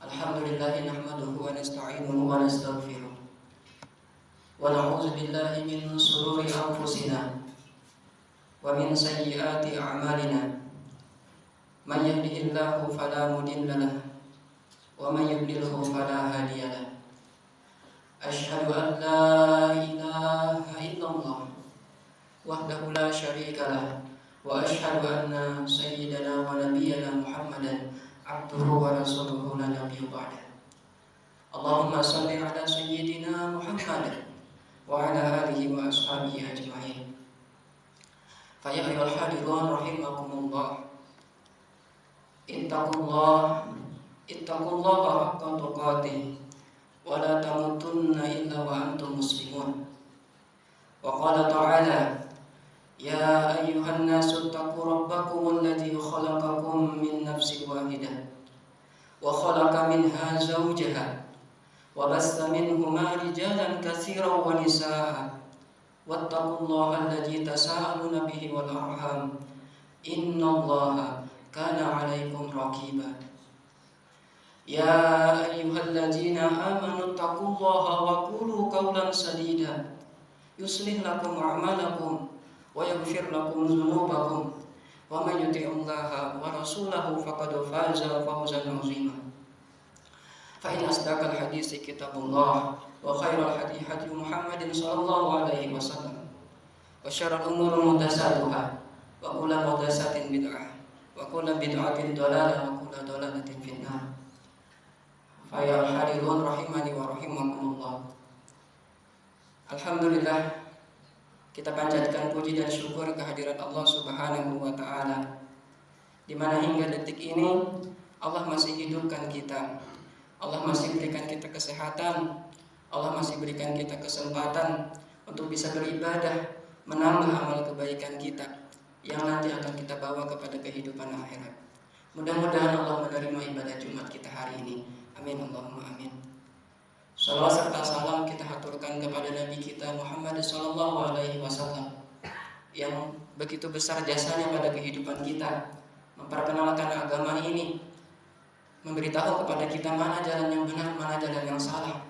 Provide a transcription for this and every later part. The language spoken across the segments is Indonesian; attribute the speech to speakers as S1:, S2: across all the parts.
S1: Alhamdulillah nahmaduhu wa nasta'inuhu wa nastaghfiruh wa na'udzu billahi min shururi anfusina wa min sayyiati a'malina man yahdihillahu fala mudilla lahu wa man yudlilhu fala hadiya lahu asyhadu an la ilaha illallah wahdahu la syarika lahu wa asyhadu anna sayyidana wa nabiyyana Muhammadan abduhu wa rasuluhu la nabiyya ba'da. Allahumma shalli ala sayyidina Muhammad wa ala alihi wa ashabihi ajma'in. Fa ya ayyuhal hadirun rahimakumullah. Ittaqullaha haqqa tuqatih wa la tamutunna illa wa antum muslimun. Wa qala ta'ala يا أيها الناس اتقوا ربكم الذي خلقكم من نفس واحدة وخلق منها زوجها وبث منهما رجالا كثيرا ونساء واتقوا الله الذي تساءلون به والأرحام إن الله كان عليكم رقيبا يا أيها الذين آمنوا اتقوا الله وقولوا قولا سديدا يصلح لكم أعمالكم ويغفر لكم ذنوبكم ومن يطع الله ورسوله فقد فاز فوزا عظيما فإن أصدق الحديث كتاب الله وخير الهدي هدي محمد صلى الله عليه وسلم وشر الأمور محدثاتها وكل محدثة بدعة وكل بدعة ضلالة وكل ضلالة في النار فيا الحاضرون رحمني ورحمكم الله. Alhamdulillah, kita panjatkan puji dan syukur kehadirat Allah Subhanahu wa Ta'ala, di mana hingga detik ini Allah masih hidupkan kita, Allah masih berikan kita kesehatan, Allah masih berikan kita kesempatan untuk bisa beribadah, menambah amal kebaikan kita yang nanti akan kita bawa kepada kehidupan akhirat. Mudah-mudahan Allah menerima ibadah Jumat kita hari ini. Amin Allahumma amin. Salawat serta salam kita haturkan kepada Nabi kita Muhammad sallallahu alaihi wasallam yang begitu besar jasanya pada kehidupan kita, memperkenalkan agama ini, memberitahu kepada kita mana jalan yang benar, mana jalan yang salah,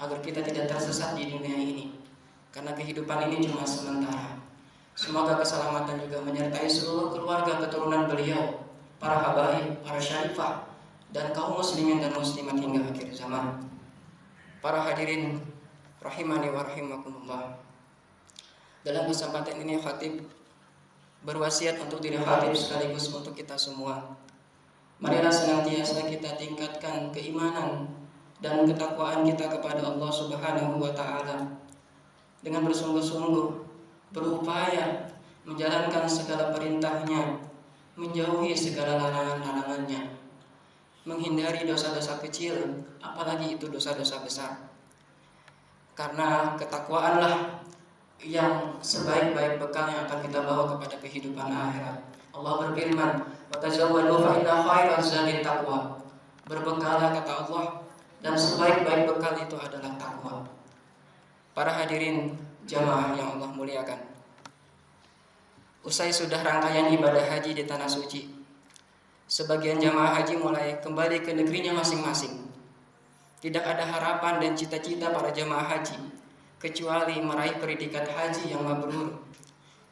S1: agar kita tidak tersesat di dunia ini. Karena kehidupan ini cuma sementara. Semoga keselamatan juga menyertai seluruh keluarga keturunan beliau, para habaib, para syarifah, dan kaum muslimin dan muslimat hingga akhir zaman. Para hadirin rahimani wa rahimakumullah. Dalam kesempatan ini khatib berwasiat untuk diri khatib sekaligus untuk kita semua. Marilah senantiasa kita tingkatkan keimanan dan ketakwaan kita kepada Allah Subhanahu wa Ta'ala dengan bersungguh-sungguh berupaya menjalankan segala perintahnya, menjauhi segala larangan-larangannya, menghindari dosa-dosa kecil, apalagi itu dosa-dosa besar. Karena ketakwaanlah yang sebaik-baik bekal yang akan kita bawa kepada kehidupan akhirat. Allah berfirman, "Wa tazawwadu fa inna khairaz zadi taqwa." Berbekallah kata Allah, dan sebaik-baik bekal itu adalah takwa. Para hadirin jamaah yang Allah muliakan. Usai sudah rangkaian ibadah haji di tanah suci, sebagian jamaah haji mulai kembali ke negerinya masing-masing. Tidak ada harapan dan cita-cita para jamaah haji kecuali meraih predikat haji yang mabrur.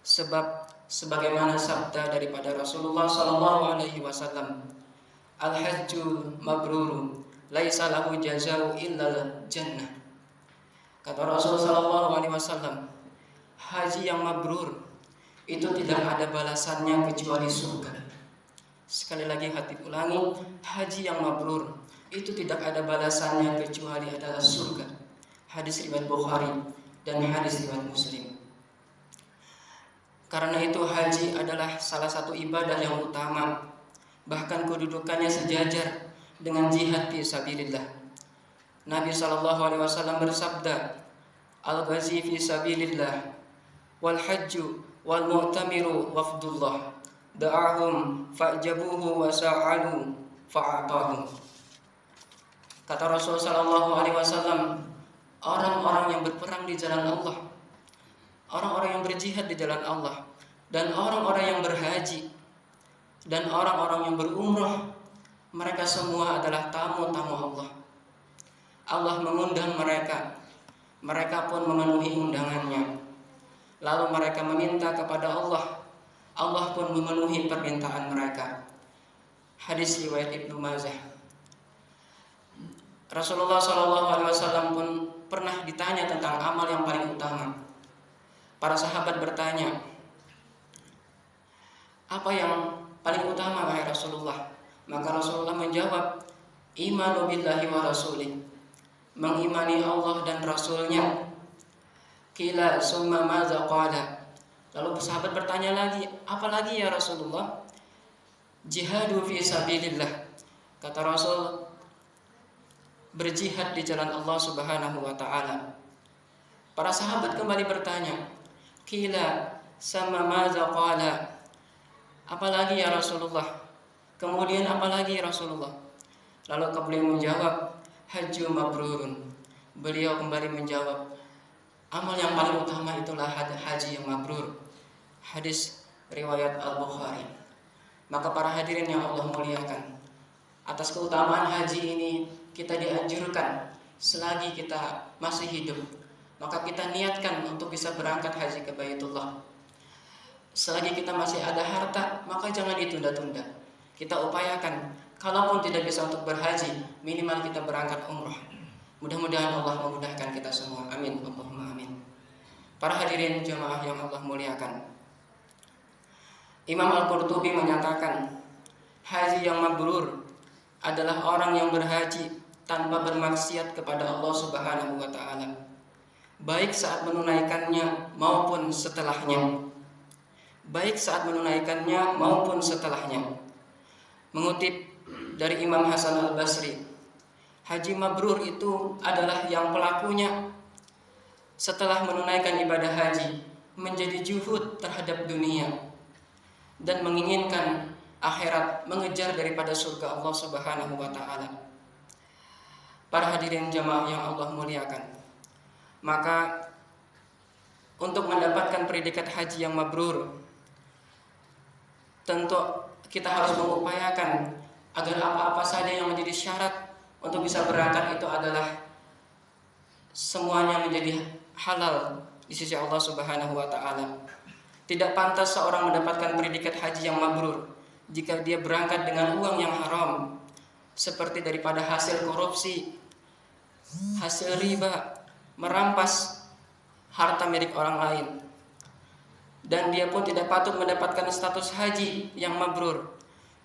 S1: Sebab sebagaimana sabda daripada Rasulullah sallallahu alaihi wasallam, "Al-hajjul mabrur laisa lahu jazaa'u illa jannah." Kata Rasul sallallahu alaihi wasallam, haji yang mabrur itu tidak ada balasannya kecuali surga. Sekali lagi hati ulangi, haji yang mabrur itu tidak ada balasannya kecuali adalah surga. Hadis riwayat Bukhari dan hadis riwayat Muslim. Karena itu haji adalah salah satu ibadah yang utama, bahkan kedudukannya sejajar dengan jihad fi sabilillah. Nabi SAW bersabda, "Al-ghazi fi sabilillah wal hajju wal mu'tamiru wafdullah. Da'ahum fa'jabuhu wa sa'alu fa'atahum." Kata Rasul sallallahu alaihi wasallam, orang-orang yang berperang di jalan Allah, orang-orang yang berjihad di jalan Allah, dan orang-orang yang berhaji, dan orang-orang yang berumrah, mereka semua adalah tamu-tamu Allah. Allah mengundang mereka, mereka pun memenuhi undangannya. Lalu mereka meminta kepada Allah, Allah pun memenuhi permintaan mereka. Hadis riwayat Ibnu Majah. Rasulullah SAW pun pernah ditanya tentang amal yang paling utama. Para sahabat bertanya, apa yang paling utama wahai Rasulullah? Maka Rasulullah menjawab, imanu billahi wa rasulih, mengimani Allah dan Rasulnya. Qila summa madza qala. Lalu sahabat bertanya lagi, apa lagi ya Rasulullah? Jihadu fi sabilillah. Kata Rasul, berjihad di jalan Allah Subhanahu wa taala. Para sahabat kembali bertanya, qila sama madza qala. Apalagi ya Rasulullah? Kemudian apalagi ya Rasulullah? Lalu beliau menjawab, hajju mabrurun. Beliau kembali menjawab, amal yang paling utama itulah haji yang mabrur. Hadis riwayat Al-Bukhari. Maka para hadirin yang Allah muliakan, atas keutamaan haji ini kita dianjurkan selagi kita masih hidup, maka kita niatkan untuk bisa berangkat haji ke Baitullah. Selagi kita masih ada harta, maka jangan ditunda-tunda. Kita upayakan, kalaupun tidak bisa untuk berhaji, minimal kita berangkat umrah. Mudah-mudahan Allah memudahkan kita semua. Amin. Allahumma amin. Para hadirin jemaah yang Allah muliakan, Imam Al-Qurtubi menyatakan, haji yang mabrur adalah orang yang berhaji tanpa bermaksiat kepada Allah Subhanahu wa taala, baik saat menunaikannya maupun setelahnya. Mengutip dari Imam Hasan Al-Basri, haji mabrur itu adalah yang pelakunya setelah menunaikan ibadah haji menjadi juhud terhadap dunia dan menginginkan akhirat, mengejar daripada surga Allah Subhanahu wa taala. Para hadirin jamaah yang Allah muliakan, maka untuk mendapatkan predikat haji yang mabrur, tentu kita harus mengupayakan agar apa-apa saja yang menjadi syarat untuk bisa berangkat itu adalah semuanya menjadi halal di sisi Allah Subhanahu wa taala. Tidak pantas seorang mendapatkan predikat haji yang mabrur jika dia berangkat dengan uang yang haram, seperti daripada hasil korupsi, hasil riba, merampas harta milik orang lain. Dan dia pun tidak patut mendapatkan status haji yang mabrur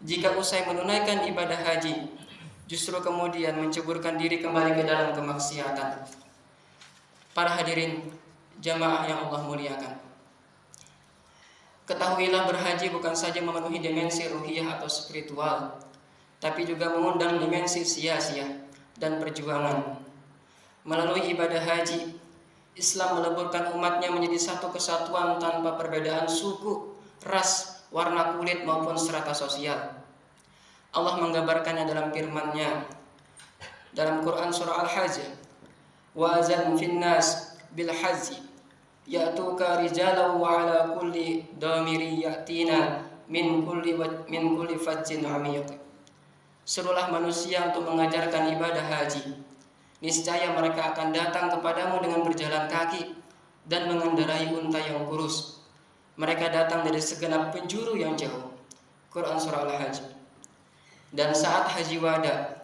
S1: jika usai menunaikan ibadah haji justru kemudian menceburkan diri kembali ke dalam kemaksiatan. Para hadirin jamaah yang Allah muliakan, ketahuilah berhaji bukan saja memenuhi dimensi ruhiyah atau spiritual, tapi juga mengundang dimensi sia-sia dan perjuangan. Melalui ibadah haji, Islam meleburkan umatnya menjadi satu kesatuan tanpa perbedaan suku, ras, warna kulit maupun strata sosial. Allah menggambarkannya dalam firman-Nya dalam Quran surah Al-Hajj, wa azan finnas bil haji ya'tuka rijalan wa ala kulli damiri ya'tina min kulli fajjin amiq. Serulah manusia untuk mengajarkan ibadah haji. Niscaya mereka akan datang kepadamu dengan berjalan kaki dan mengendarai unta yang kurus. Mereka datang dari segenap penjuru yang jauh. Quran surah Al-Hajj. Dan saat haji wada,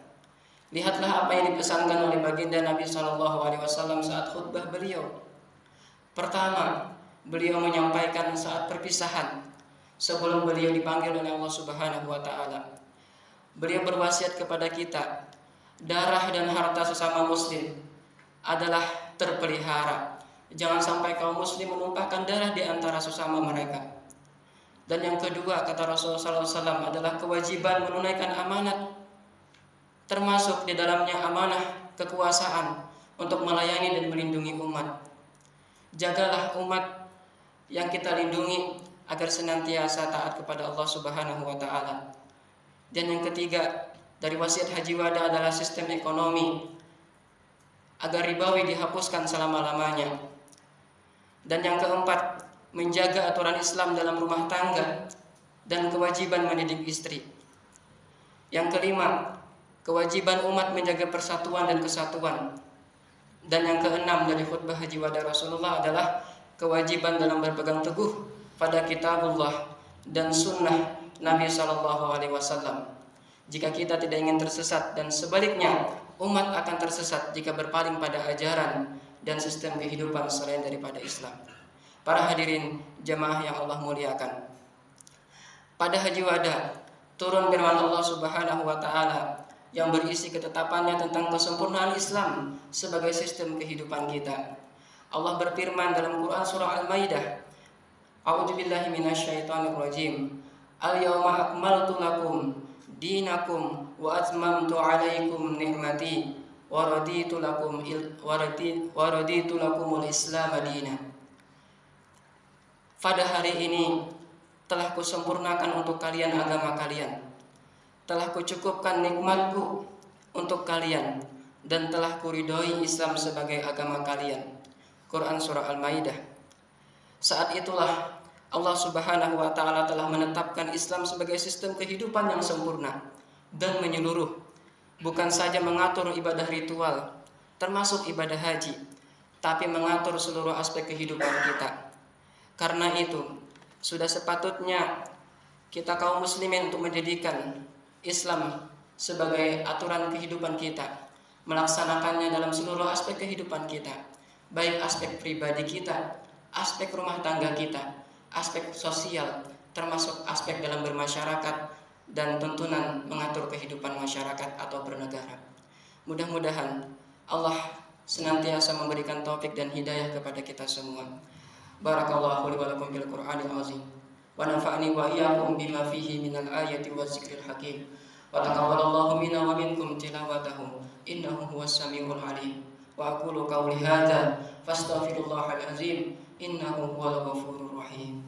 S1: lihatlah apa yang dipesankan oleh baginda Nabi SAW saat khutbah beliau. Pertama, beliau menyampaikan saat perpisahan sebelum beliau dipanggil oleh Allah Subhanahu wa taala. Beliau berwasiat kepada kita, darah dan harta sesama muslim adalah terpelihara. Jangan sampai kaum muslim menumpahkan darah di antara sesama mereka. Dan yang kedua, kata Rasulullah SAW, adalah kewajiban menunaikan amanat, termasuk di dalamnya amanah kekuasaan untuk melayani dan melindungi umat. Jagalah umat yang kita lindungi agar senantiasa taat kepada Allah Subhanahu wa taala. Dan yang ketiga, dari wasiat haji wada adalah sistem ekonomi agar ribawi dihapuskan selama-lamanya. Dan yang keempat, menjaga aturan Islam dalam rumah tangga dan kewajiban mendidik istri. Yang kelima, kewajiban umat menjaga persatuan dan kesatuan. Dan yang keenam dari khutbah Haji Wada Rasulullah adalah kewajiban dalam berpegang teguh pada kitabullah dan sunnah Nabi SAW. Jika kita tidak ingin tersesat, dan sebaliknya umat akan tersesat jika berpaling pada ajaran dan sistem kehidupan selain daripada Islam. Para hadirin jamaah yang Allah muliakan, pada Haji Wada turun firman Allah Subhanahu wa taala yang berisi ketetapannya tentang kesempurnaan Islam sebagai sistem kehidupan kita. Allah berfirman dalam Quran surah Al-Maidah, A'udzubillahi minasyaitonirrajim. Al-yawma akmaltu lakum dinakum wa atmamtu 'alaikum ni'mati wa raditu lakumul Islam madina. Pada hari ini telah kusempurnakan untuk kalian agama kalian, telah kucukupkan nikmatku untuk kalian, dan telah kuridhoi Islam sebagai agama kalian. Quran surah Al-Maidah. Saat itulah Allah Subhanahu wa taala telah menetapkan Islam sebagai sistem kehidupan yang sempurna dan menyeluruh, bukan saja mengatur ibadah ritual termasuk ibadah haji, tapi mengatur seluruh aspek kehidupan kita. Karena itu, sudah sepatutnya kita kaum muslimin untuk menjadikan Islam sebagai aturan kehidupan kita, melaksanakannya dalam seluruh aspek kehidupan kita, baik aspek pribadi kita, aspek rumah tangga kita, aspek sosial, termasuk aspek dalam bermasyarakat dan tuntunan mengatur kehidupan masyarakat atau bernegara. Mudah-mudahan Allah senantiasa memberikan taufik dan hidayah kepada kita semua. Barakallahu li wa lakum bil Qur'anil azim wa nafa'ani wa iyyakum bima fihi minal ayati waz zikril hakim wa taqabbalallahu minna wa minkum tilawatahu innahu huwas samiul alim. Wa aqulu qawli hadza fastaghfirullahal azim innahu huwal ghafurur rahim.